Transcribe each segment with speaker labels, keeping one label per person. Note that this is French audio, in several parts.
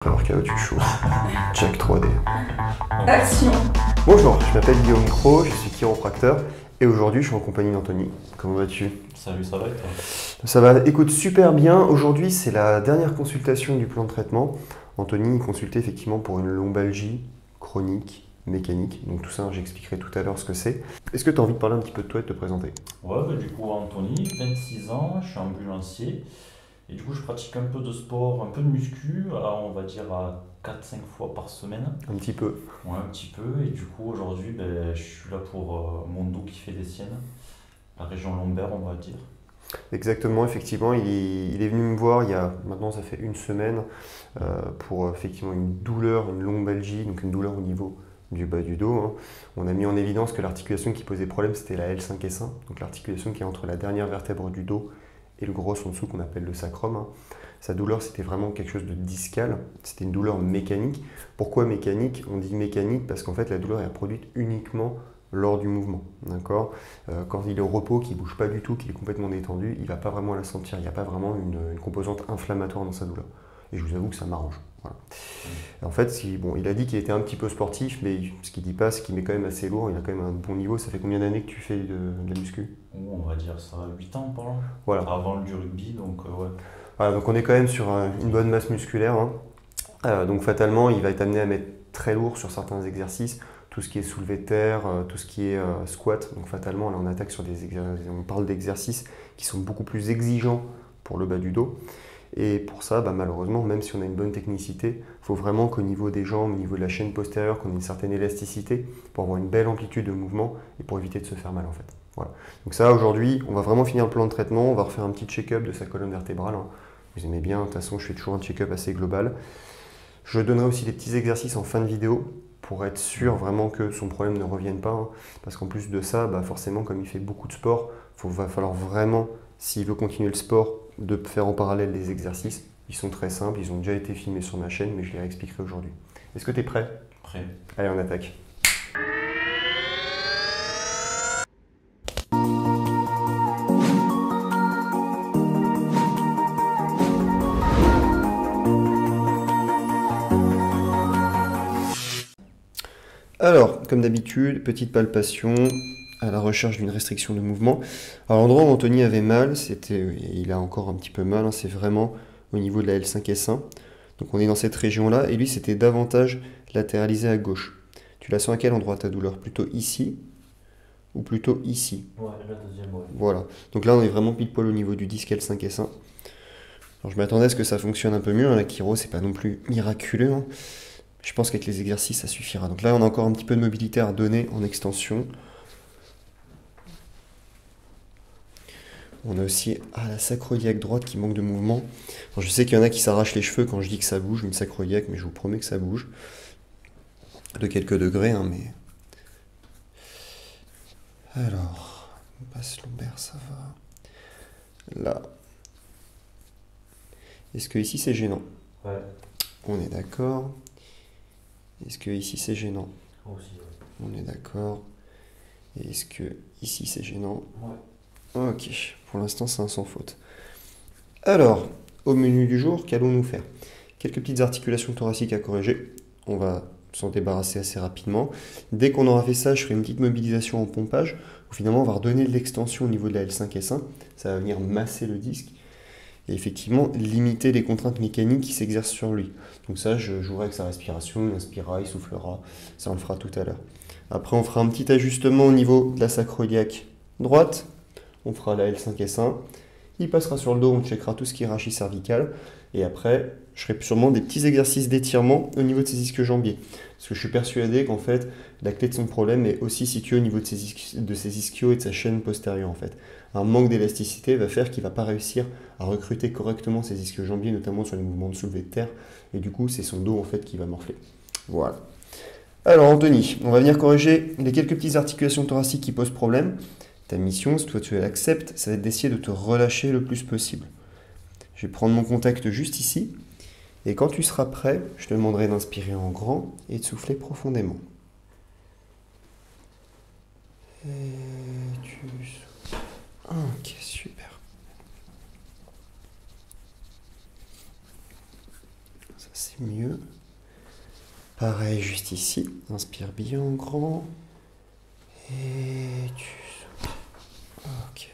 Speaker 1: Alors KO tu chaud. Jack 3D.
Speaker 2: Action.
Speaker 1: Bonjour, je m'appelle Guillaume Cros, je suis chiropracteur et aujourd'hui je suis en compagnie d'Anthony. Comment vas-tu?
Speaker 3: Salut, ça va et toi?
Speaker 1: Ça va, écoute super bien. Aujourd'hui c'est la dernière consultation du plan de traitement. Anthony consultait effectivement pour une lombalgie chronique mécanique. Donc tout ça j'expliquerai tout à l'heure ce que c'est. Est-ce que tu as envie de parler un petit peu de toi et de te présenter?
Speaker 3: Ouais, bah, du coup, Anthony, 26 ans, je suis ambulancier. Et du coup, je pratique un peu de sport, un peu de muscu, on va dire à 4-5 fois par semaine.
Speaker 1: Un petit peu.
Speaker 3: Ouais, un petit peu. Et du coup, aujourd'hui, ben, je suis là pour mon dos qui fait des siennes, la région lombaire, on va dire.
Speaker 1: Exactement, effectivement, il est venu me voir il y a maintenant ça fait une semaine pour effectivement une douleur, une lombalgie, donc une douleur au niveau du bas du dos, hein. On a mis en évidence que l'articulation qui posait problème c'était la L5S1, donc l'articulation qui est entre la dernière vertèbre du dos et le gros en dessous qu'on appelle le sacrum, hein. Sa douleur c'était vraiment quelque chose de discal, c'était une douleur mécanique. Pourquoi mécanique? On dit mécanique parce qu'en fait la douleur est produite uniquement lors du mouvement, d'accord? Quand il est au repos, qu'il ne bouge pas du tout, qu'il est complètement détendu, il ne va pas vraiment la sentir. Il n'y a pas vraiment une composante inflammatoire dans sa douleur. Et je vous avoue que ça m'arrange. Voilà. En fait, bon, il a dit qu'il était un petit peu sportif, mais ce qu'il ne dit pas, c'est qu'il met quand même assez lourd. Il a quand même un bon niveau. Ça fait combien d'années que tu fais de la muscu?
Speaker 3: On va dire ça, 8 ans par là.
Speaker 1: Voilà.
Speaker 3: Avant du rugby, donc ouais.
Speaker 1: Voilà, donc on est quand même sur une bonne masse musculaire, hein. Donc fatalement, il va être amené à mettre très lourd sur certains exercices. Tout ce qui est soulevé de terre, tout ce qui est squat. Donc fatalement, là on attaque sur des exercices, on parle d'exercices qui sont beaucoup plus exigeants pour le bas du dos. Et pour ça, malheureusement, même si on a une bonne technicité, il faut vraiment qu'au niveau des jambes, au niveau de la chaîne postérieure, qu'on ait une certaine élasticité pour avoir une belle amplitude de mouvement et pour éviter de se faire mal en fait. Voilà. Donc ça, aujourd'hui, on va vraiment finir le plan de traitement, on va refaire un petit check-up de sa colonne vertébrale, hein. Vous aimez bien, de toute façon, je fais toujours un check-up assez global. Je donnerai aussi des petits exercices en fin de vidéo pour être sûr vraiment que son problème ne revienne pas, hein. Parce qu'en plus de ça, forcément, comme il fait beaucoup de sport, va falloir vraiment, s'il veut continuer le sport, de faire en parallèle des exercices. Ils sont très simples, ils ont déjà été filmés sur ma chaîne, mais je les réexpliquerai aujourd'hui. Est-ce que tu es prêt?
Speaker 3: Prêt.
Speaker 1: Allez, on attaque. Alors, comme d'habitude, petite palpation à la recherche d'une restriction de mouvement. Alors, l'endroit où Anthony avait mal, il a encore un petit peu mal, hein, c'est vraiment au niveau de la L5S1. Donc on est dans cette région-là, et lui c'était davantage latéralisé à gauche. Tu la sens à quel endroit ta douleur? Plutôt ici ou plutôt ici?
Speaker 3: Ouais, la deuxième, ouais.
Speaker 1: Voilà, donc là on est vraiment pile poil au niveau du disque L5S1. Alors je m'attendais à ce que ça fonctionne un peu mieux, hein. La chiro c'est pas non plus miraculeux, hein. Je pense qu'avec les exercices, ça suffira. Donc là, on a encore un petit peu de mobilité à redonner en extension. On a aussi la sacro-iliaque droite qui manque de mouvement. Alors, je sais qu'il y en a qui s'arrachent les cheveux quand je dis que ça bouge, une sacro-iliaque, mais je vous promets que ça bouge. De quelques degrés, hein, mais... Alors, basse lombaire, ça va. Là. Est-ce que ici, c'est gênant?
Speaker 3: Ouais.
Speaker 1: On est d'accord. Est-ce que ici c'est gênant?
Speaker 3: Aussi, ouais.
Speaker 1: On est d'accord. Et est-ce que ici c'est gênant?
Speaker 3: Ouais.
Speaker 1: Ok, pour l'instant c'est un sans faute. Alors, au menu du jour, qu'allons-nous faire? Quelques petites articulations thoraciques à corriger. On va s'en débarrasser assez rapidement. Dès qu'on aura fait ça, je ferai une petite mobilisation en pompage, où finalement on va redonner de l'extension au niveau de la L5S1. Ça va venir masser le disque. Et effectivement, limiter les contraintes mécaniques qui s'exercent sur lui. Donc ça, je jouerai avec sa respiration, il inspirera, il soufflera, ça on le fera tout à l'heure. Après, on fera un petit ajustement au niveau de la sacro-iliaque droite, on fera la L5S1, il passera sur le dos, on checkera tout ce qui est rachis cervical, et après, je ferai sûrement des petits exercices d'étirement au niveau de ses ischio-jambiers. Parce que je suis persuadé qu'en fait, la clé de son problème est aussi située au niveau de ses ischios et de sa chaîne postérieure en fait. Un manque d'élasticité va faire qu'il ne va pas réussir à recruter correctement ses ischio-jambiers, notamment sur les mouvements de soulevé de terre, et du coup c'est son dos en fait qui va morfler. Voilà. Alors Anthony, on va venir corriger les quelques petites articulations thoraciques qui posent problème. Ta mission, si toi tu l'acceptes, ça va être d'essayer de te relâcher le plus possible. Je vais prendre mon contact juste ici, et quand tu seras prêt, je te demanderai d'inspirer en grand et de souffler profondément. Et tu souffles. Ok, super. Ça c'est c'est mieux. Pareil, juste ici. Inspire bien en grand. Et tu souffles. Ok.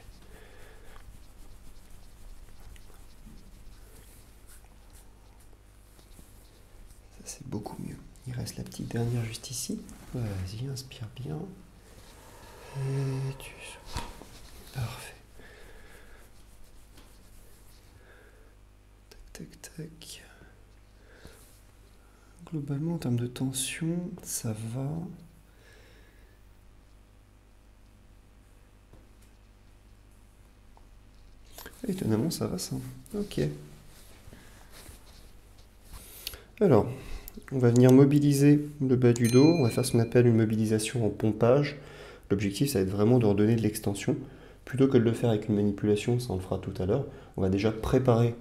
Speaker 1: Ça, c'est beaucoup mieux. Il reste la petite dernière juste ici. Vas-y, inspire bien. Et tu souffles. Parfait. Tac, tac, tac. Globalement, en termes de tension, ça va. Étonnamment, ça va, ça. Ok. Alors, on va venir mobiliser le bas du dos. On va faire ce qu'on appelle une mobilisation en pompage. L'objectif, ça va être vraiment de redonner de l'extension. Plutôt que de le faire avec une manipulation, ça on le fera tout à l'heure, on va déjà préparer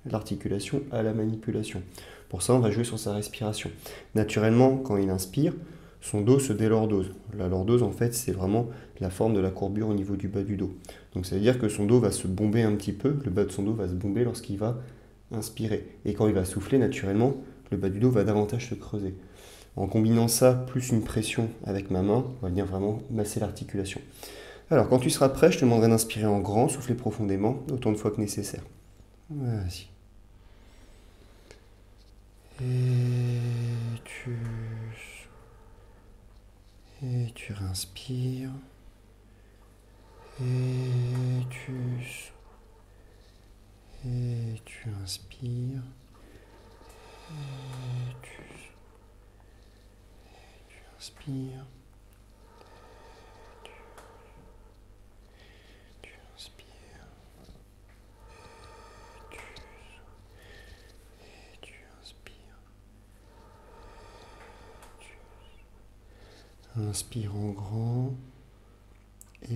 Speaker 1: l'articulation à la manipulation. Pour ça, on va jouer sur sa respiration. Naturellement, quand il inspire, son dos se délordose. La lordose, en fait, c'est vraiment la forme de la courbure au niveau du bas du dos. Donc ça veut dire que son dos va se bomber un petit peu, le bas de son dos va se bomber lorsqu'il va inspirer. Et quand il va souffler, naturellement, le bas du dos va davantage se creuser. En combinant ça, plus une pression avec ma main, on va venir vraiment masser l'articulation. Alors, quand tu seras prêt, je te demanderai d'inspirer en grand, souffler profondément, autant de fois que nécessaire. Vas-y. Et tu respires. Et tu souffles. Et tu inspires. Et tu souffles. Et tu inspires. Inspire en grand et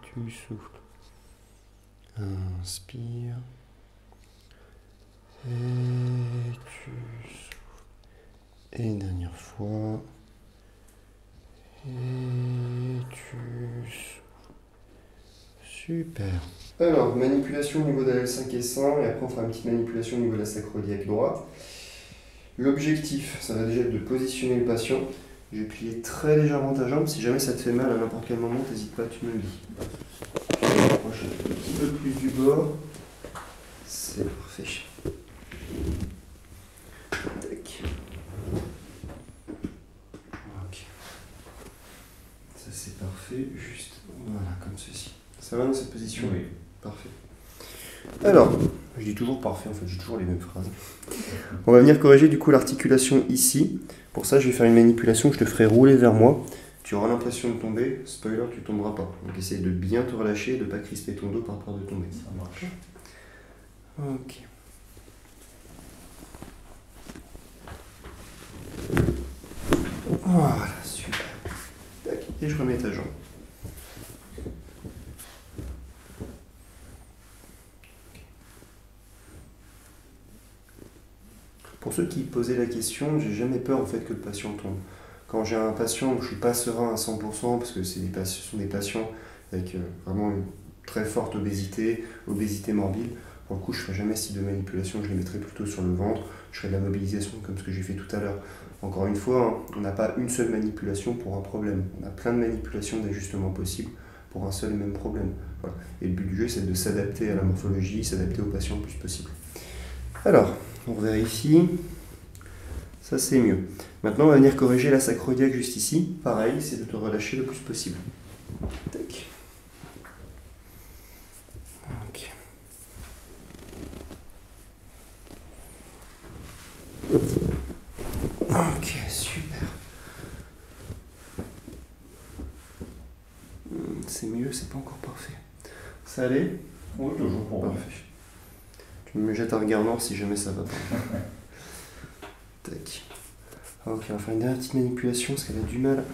Speaker 1: tu souffles. Inspire et tu souffles. Et une dernière fois. Et tu souffles. Super. Alors, manipulation au niveau de la L5 et 100 et après on fera une petite manipulation au niveau de la sacro-iliaque droite. L'objectif, ça va déjà être de positionner le patient. Je vais plier très légèrement ta jambe. Si jamais ça te fait mal à n'importe quel moment, n'hésite pas, tu me le dis. Je me rapproche un petit peu plus du bord. C'est parfait. Tac. Ok. Ça c'est parfait. Juste voilà, comme ceci. Ça va dans cette position?
Speaker 3: Oui.
Speaker 1: Parfait. Alors, je dis toujours parfait, en fait, j'ai toujours les mêmes phrases. On va venir corriger du coup l'articulation ici. Pour ça, je vais faire une manipulation que je te ferai rouler vers moi. Tu auras l'impression de tomber. Spoiler, tu ne tomberas pas. Donc essaye de bien te relâcher et de ne pas crisper ton dos par peur de tomber.
Speaker 3: Ça marche.
Speaker 1: Ok. Voilà, super. Tac. Et je remets ta jambe. Pour ceux qui posaient la question, j'ai jamais peur en fait que le patient tombe. Quand j'ai un patient où je suis pas serein à 100% parce que ce sont des patients avec vraiment une très forte obésité, obésité morbide, pour le coup je ne ferai jamais ce type de manipulation, je les mettrai plutôt sur le ventre, je ferai de la mobilisation comme ce que j'ai fait tout à l'heure. Encore une fois, on n'a pas une seule manipulation pour un problème, on a plein de manipulations d'ajustement possibles pour un seul et même problème. Voilà. Et le but du jeu c'est de s'adapter à la morphologie, s'adapter au patient le plus possible. Alors, on vérifie. Ça, c'est mieux. Maintenant, on va venir corriger la sacro-iliaque juste ici. Pareil, c'est de te relâcher le plus possible. Tac. Ok. Ok, super. C'est mieux, c'est pas encore parfait. Ça allait?
Speaker 3: Oui, toujours pour moi.
Speaker 1: Parfait. Tu me jettes un regard noir si jamais ça va pas. Tac. Ok, on va faire une dernière petite manipulation parce qu'elle a du mal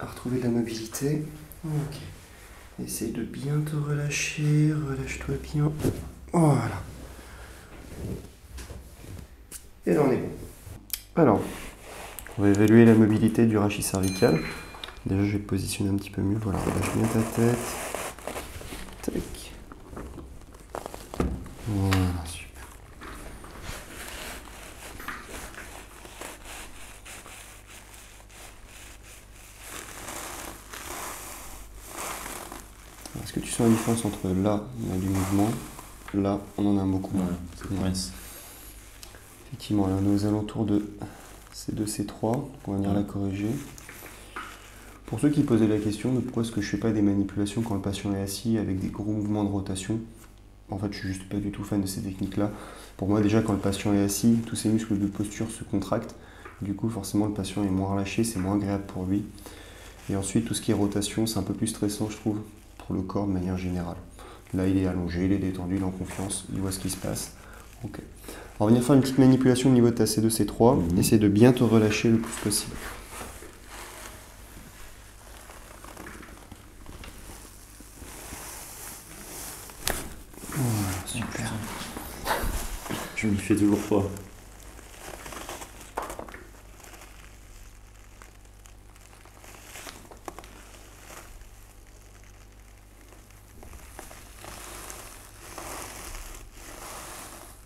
Speaker 1: à retrouver de la mobilité. Ok. Essaye de bien te relâcher, relâche-toi bien. Voilà. Et là on est bon. Alors, on va évaluer la mobilité du rachis cervical. Déjà je vais te positionner un petit peu mieux. Voilà, relâche bien ta tête. Tac. Voilà, super. Est-ce que tu sens la différence entre là, on a du mouvement, là, on en a beaucoup moins.
Speaker 3: Ça coince.
Speaker 1: Effectivement, là, on est aux alentours de C2, C3. On va venir la corriger. Pour ceux qui posaient la question de pourquoi est-ce que je fais pas des manipulations quand le patient est assis avec des gros mouvements de rotation, en fait, je suis juste pas du tout fan de ces techniques-là. Pour moi, déjà, quand le patient est assis, tous ses muscles de posture se contractent. Du coup, forcément, le patient est moins relâché, c'est moins agréable pour lui. Et ensuite, tout ce qui est rotation, c'est un peu plus stressant, je trouve, pour le corps de manière générale. Là, il est allongé, il est détendu, il est en confiance, il voit ce qui se passe. Ok. On va venir faire une petite manipulation au niveau de ta C2, C3. Essaye de bien te relâcher le plus possible. Voilà, super.
Speaker 3: Je m'y fais toujours pas.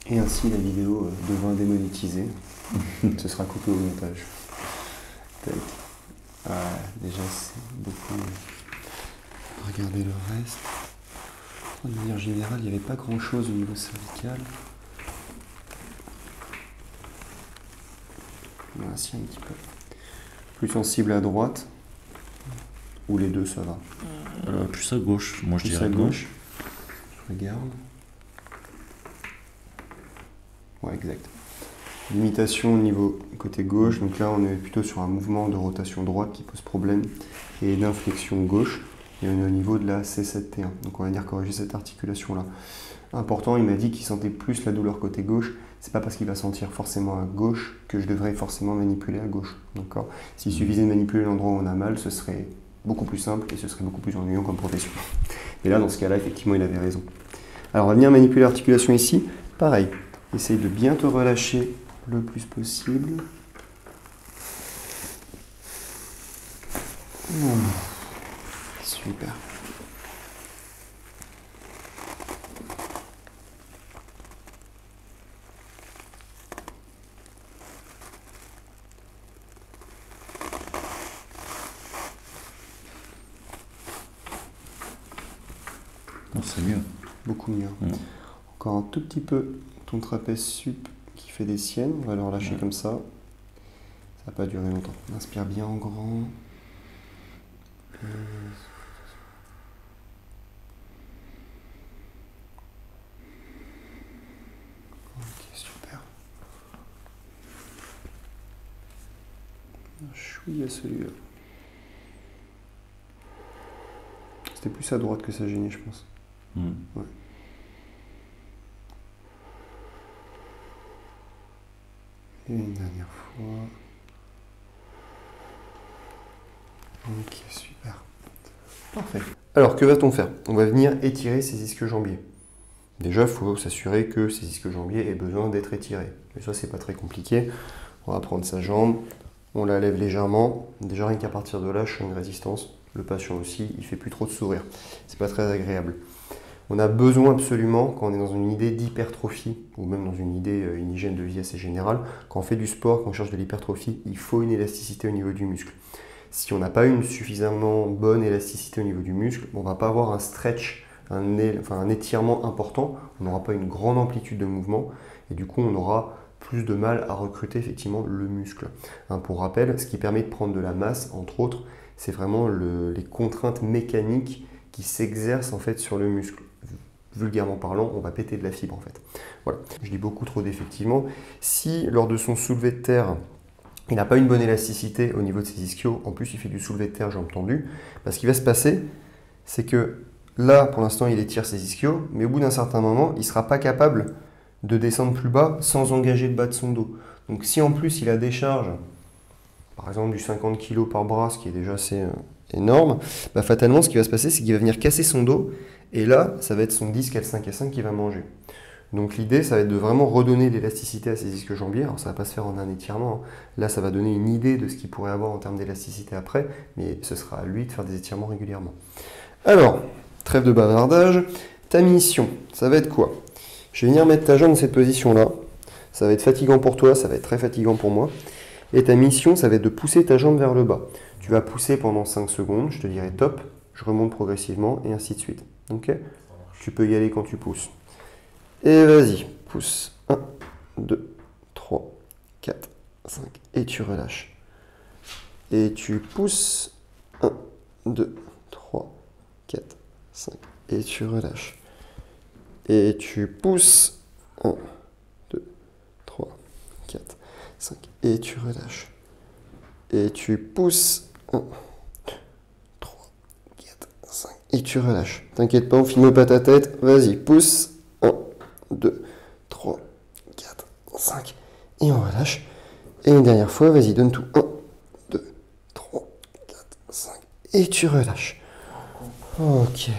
Speaker 1: Et ainsi, la vidéo devint démonétisée. Ce sera coupé au montage. Tac. Ah, déjà, c'est beaucoup. Regardez le reste. De manière générale, il n'y avait pas grand chose au niveau cervical. Ainsi un petit peu. Plus sensible à droite. Ou les deux, ça va.
Speaker 3: Plus à gauche, moi je
Speaker 1: Plus
Speaker 3: dirais
Speaker 1: à
Speaker 3: gauche.
Speaker 1: gauche. Je regarde. Ouais, exact. Limitation au niveau côté gauche. Donc là, on est plutôt sur un mouvement de rotation droite qui pose problème et d'inflexion gauche. Et on est au niveau de la C7T1. Donc on va venir corriger cette articulation-là. Important, il m'a dit qu'il sentait plus la douleur côté gauche. C'est pas parce qu'il va sentir forcément à gauche que je devrais forcément manipuler à gauche. D'accord. S'il suffisait de manipuler l'endroit où on a mal, ce serait beaucoup plus simple et ce serait beaucoup plus ennuyant comme profession. Et là, dans ce cas-là, effectivement, il avait raison. Alors on va venir manipuler l'articulation ici. Pareil. Essaye de bien te relâcher le plus possible. Super.
Speaker 3: Non, c'est mieux.
Speaker 1: Beaucoup mieux. Encore un tout petit peu ton trapèze sup qui fait des siennes. On va le relâcher comme ça. Ça va pas durer longtemps. On inspire bien en grand. Ok, super. Un chouïa celui-là. C'était plus à droite que ça gênait, je pense. Ouais. Et une dernière fois. Ok, super. Parfait. Alors, que va-t-on faire? On va venir étirer ces ischio-jambiers. Déjà, il faut s'assurer que ces ischio-jambiers aient besoin d'être étirés. Mais ça, c'est pas très compliqué. On va prendre sa jambe, on la lève légèrement. Déjà, rien qu'à partir de là, je sens une résistance. Le patient aussi, il fait plus trop de sourire. C'est pas très agréable. On a besoin absolument, quand on est dans une idée d'hypertrophie, ou même dans une idée, une hygiène de vie assez générale, quand on fait du sport, quand on cherche de l'hypertrophie, il faut une élasticité au niveau du muscle. Si on n'a pas une suffisamment bonne élasticité au niveau du muscle, on ne va pas avoir un stretch, un étirement important, on n'aura pas une grande amplitude de mouvement, et du coup on aura plus de mal à recruter effectivement le muscle. Pour rappel, ce qui permet de prendre de la masse, entre autres, c'est vraiment les contraintes mécaniques qui s'exercent en fait sur le muscle. Vulgairement parlant, on va péter de la fibre en fait. Voilà, je dis beaucoup trop d'effectivement. Si lors de son soulevé de terre, il n'a pas une bonne élasticité au niveau de ses ischios, en plus il fait du soulevé de terre jambes tendues, ce qui va se passer, c'est que là, pour l'instant, il étire ses ischios, mais au bout d'un certain moment, il ne sera pas capable de descendre plus bas sans engager le bas de son dos. Donc si en plus il a des charges, par exemple du 50 kg par bras, ce qui est déjà assez énorme, fatalement ce qui va se passer, c'est qu'il va venir casser son dos, et là, ça va être son disque L5-S5 qui va manger. Donc l'idée, ça va être de vraiment redonner l'élasticité à ces disques jambiers. Alors ça ne va pas se faire en un étirement. Là, ça va donner une idée de ce qu'il pourrait avoir en termes d'élasticité après, mais ce sera à lui de faire des étirements régulièrement. Alors, trêve de bavardage. Ta mission, ça va être quoi? Je vais venir mettre ta jambe dans cette position-là. Ça va être fatigant pour toi, ça va être très fatigant pour moi. Et ta mission, ça va être de pousser ta jambe vers le bas. Tu vas pousser pendant 5 secondes, je te dirai top, je remonte progressivement et ainsi de suite. Ok?
Speaker 3: Ça marche.
Speaker 1: Tu peux y aller quand tu pousses. Et vas-y, pousse. 1, 2, 3, 4, 5. Et tu relâches. Et tu pousses. 1, 2, 3, 4, 5. Et tu relâches. Et tu pousses. 1, 2, 3, 4, 5. Et tu relâches. Et tu pousses. 1, 2, 3, 4, 5. Et tu relâches. T'inquiète pas, on filme pas ta tête. Vas-y, pousse. 1, 2, 3, 4, 5. Et on relâche. Et une dernière fois, vas-y, donne tout. 1, 2, 3, 4, 5. Et tu relâches. Ok.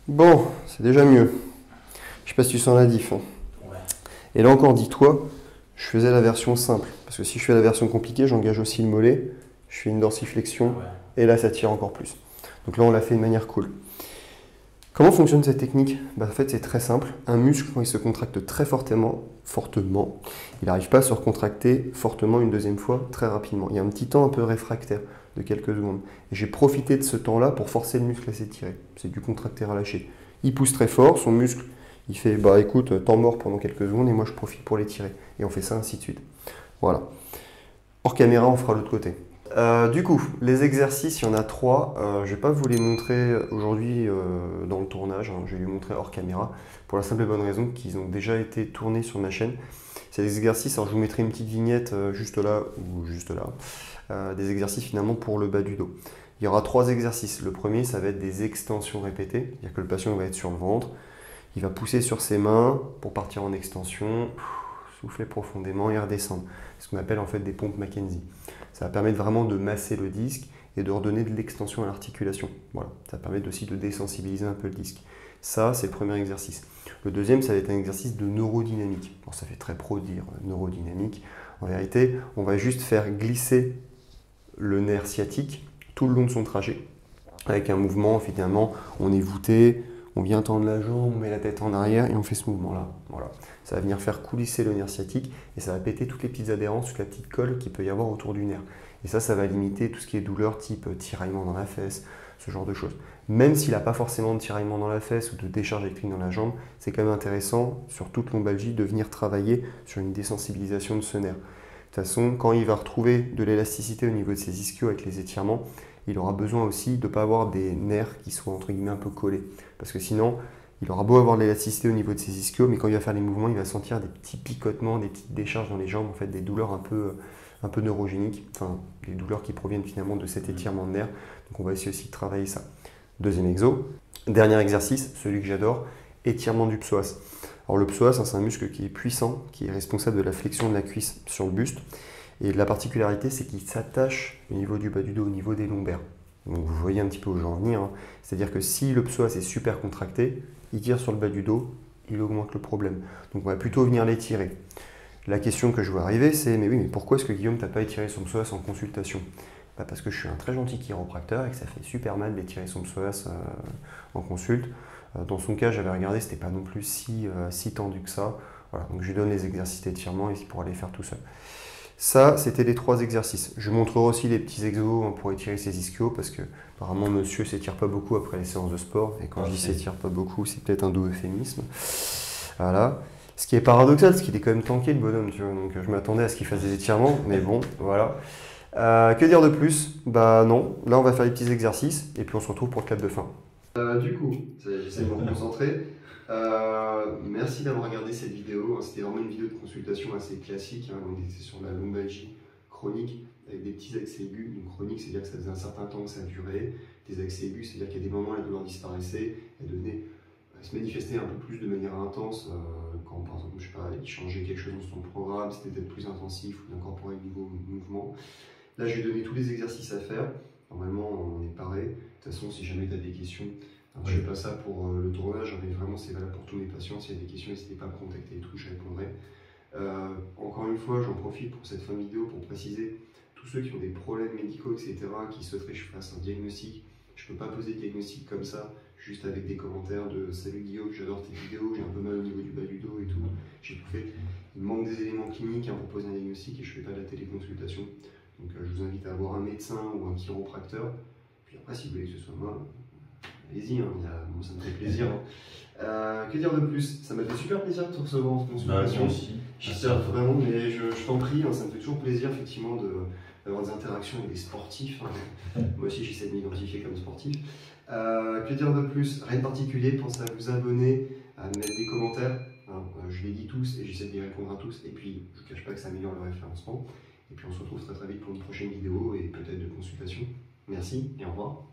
Speaker 1: Bon, c'est déjà mieux. Je sais pas si tu sens la diff. Hein.
Speaker 3: Ouais.
Speaker 1: Et là encore, dis-toi, je faisais la version simple. Parce que si je fais la version compliquée, j'engage aussi le mollet. Je fais une dorsiflexion.
Speaker 3: Ouais.
Speaker 1: Et là, ça tire encore plus. Donc là, on l'a fait de manière cool. Comment fonctionne cette technique? En fait, c'est très simple. Un muscle, quand il se contracte très fortement, il n'arrive pas à se recontracter fortement une deuxième fois très rapidement. Il y a un petit temps un peu réfractaire de quelques secondes. Et j'ai profité de ce temps-là pour forcer le muscle à s'étirer. C'est du contracter à lâcher. Il pousse très fort, son muscle, il fait bah écoute, temps mort pendant quelques secondes et moi je profite pour l'étirer. Et on fait ça ainsi de suite. Voilà. Hors caméra, on fera l'autre côté. Du coup, les exercices, il y en a 3. Je ne vais pas vous les montrer aujourd'hui dans le tournage. Hein. Je vais les montrer hors caméra pour la simple et bonne raison qu'ils ont déjà été tournés sur ma chaîne. C'est des exercices, alors je vous mettrai une petite vignette juste là ou juste là. Des exercices finalement pour le bas du dos. Il y aura 3 exercices. Le premier, ça va être des extensions répétées. C'est-à-dire que le patient va être sur le ventre. Il va pousser sur ses mains pour partir en extension, souffler profondément et redescendre. C'est ce qu'on appelle en fait des pompes Mackenzie. Ça va permettre vraiment de masser le disque et de redonner de l'extension à l'articulation. Voilà. Ça va permettre aussi de désensibiliser un peu le disque. Ça, c'est le premier exercice. Le deuxième, ça va être un exercice de neurodynamique. Bon, ça fait très pro de dire neurodynamique. En vérité, on va juste faire glisser le nerf sciatique tout le long de son trajet. Avec un mouvement, finalement, on est voûté, on vient tendre la jambe, on met la tête en arrière et on fait ce mouvement-là. Voilà. Ça va venir faire coulisser le nerf sciatique et ça va péter toutes les petites adhérences, toute la petite colle qu'il peut y avoir autour du nerf. Et ça va limiter tout ce qui est douleur type tiraillement dans la fesse, ce genre de choses. Même s'il n'a pas forcément de tiraillement dans la fesse ou de décharge électrique dans la jambe, c'est quand même intéressant, sur toute lombalgie, de venir travailler sur une désensibilisation de ce nerf. De toute façon, quand il va retrouver de l'élasticité au niveau de ses ischios avec les étirements, il aura besoin aussi de ne pas avoir des nerfs qui soient entre guillemets un peu collés. Parce que sinon, il aura beau avoir de l'élasticité au niveau de ses ischios, mais quand il va faire les mouvements, il va sentir des petits picotements, des petites décharges dans les jambes, en fait des douleurs un peu neurogéniques, enfin des douleurs qui proviennent finalement de cet étirement de nerfs. Donc on va essayer aussi de travailler ça. Deuxième exo. Dernier exercice, celui que j'adore, étirement du psoas. Alors le psoas, c'est un muscle qui est puissant, qui est responsable de la flexion de la cuisse sur le buste. Et la particularité, c'est qu'il s'attache au niveau du bas du dos, au niveau des lombaires. Donc vous voyez un petit peu où je veux en venir. Hein. C'est-à-dire que si le psoas est super contracté, il tire sur le bas du dos, il augmente le problème. Donc on va plutôt venir l'étirer. La question que je vois arriver, c'est mais oui, mais pourquoi est-ce que Guillaume t'a pas étiré son psoas en consultation? Parce que je suis un très gentil chiropracteur et que ça fait super mal d'étirer son psoas en consulte. Dans son cas, j'avais regardé, c'était pas non plus si tendu que ça. Voilà, donc je lui donne les exercices d'étirement et il pourra les faire tout seul. Ça, c'était les 3 exercices. Je montrerai aussi les petits exos pour étirer ses ischios parce que apparemment monsieur s'étire pas beaucoup après les séances de sport. Et quand je dis s'étire pas beaucoup, c'est peut-être un doux euphémisme. Voilà. Ce qui est paradoxal, c'est qu'il est quand même tanké le bonhomme, tu vois. Donc je m'attendais à ce qu'il fasse des étirements, mais bon, voilà. Que dire de plus? Bah non, là on va faire les petits exercices et puis on se retrouve pour le clap de fin. Du coup, j'essaie de me concentrer. Merci d'avoir regardé cette vidéo. C'était vraiment une vidéo de consultation assez classique. Hein. On était sur la lombalgie chronique avec des petits accès aigus. Donc chronique, c'est-à-dire que ça faisait un certain temps que ça durait. Des accès aigus, c'est-à-dire qu'il y a des moments où la douleur disparaissait et se manifestait un peu plus de manière intense quand, par exemple, je sais pas, il changeait quelque chose dans son programme, c'était peut-être plus intensif ou il incorporait de nouveaux mouvements. Là, je vais donner tous les exercices à faire. Normalement, on est pareil. De toute façon, si jamais tu as des questions, alors, je ne fais pas ça pour le tournage, mais vraiment c'est valable pour tous mes patients. S'il y a des questions, n'hésitez pas à me contacter et tout, je répondrai. Encore une fois, j'en profite pour cette fin de vidéo pour préciser tous ceux qui ont des problèmes médicaux, etc., qui souhaiteraient que je fasse un diagnostic. Je ne peux pas poser de diagnostic comme ça, juste avec des commentaires de salut Guillaume, j'adore tes vidéos, j'ai un peu mal au niveau du bas du dos et tout. J'ai tout fait. Il me manque des éléments cliniques pour poser un diagnostic et je ne fais pas de la téléconsultation. Donc je vous invite à avoir un médecin ou un chiropracteur. Puis après, si vous voulez que ce soit moi, allez-y, hein, moi, ça me fait plaisir. Hein. Que dire de plus? Ça m'a fait super plaisir de te recevoir en consultation.
Speaker 3: Moi aussi.
Speaker 1: J'espère vraiment, mais je t'en prie, hein, ça me fait toujours plaisir effectivement d'avoir des interactions avec des sportifs. Hein. Moi aussi, j'essaie de m'identifier comme sportif. Que dire de plus? Rien de particulier, pensez à vous abonner, à mettre des commentaires. Hein. Je les lis tous et j'essaie d'y répondre à tous. Et puis, je ne cache pas que ça améliore le référencement. Et puis, on se retrouve très très vite pour une prochaine vidéo et peut-être de consultation. Merci et au revoir.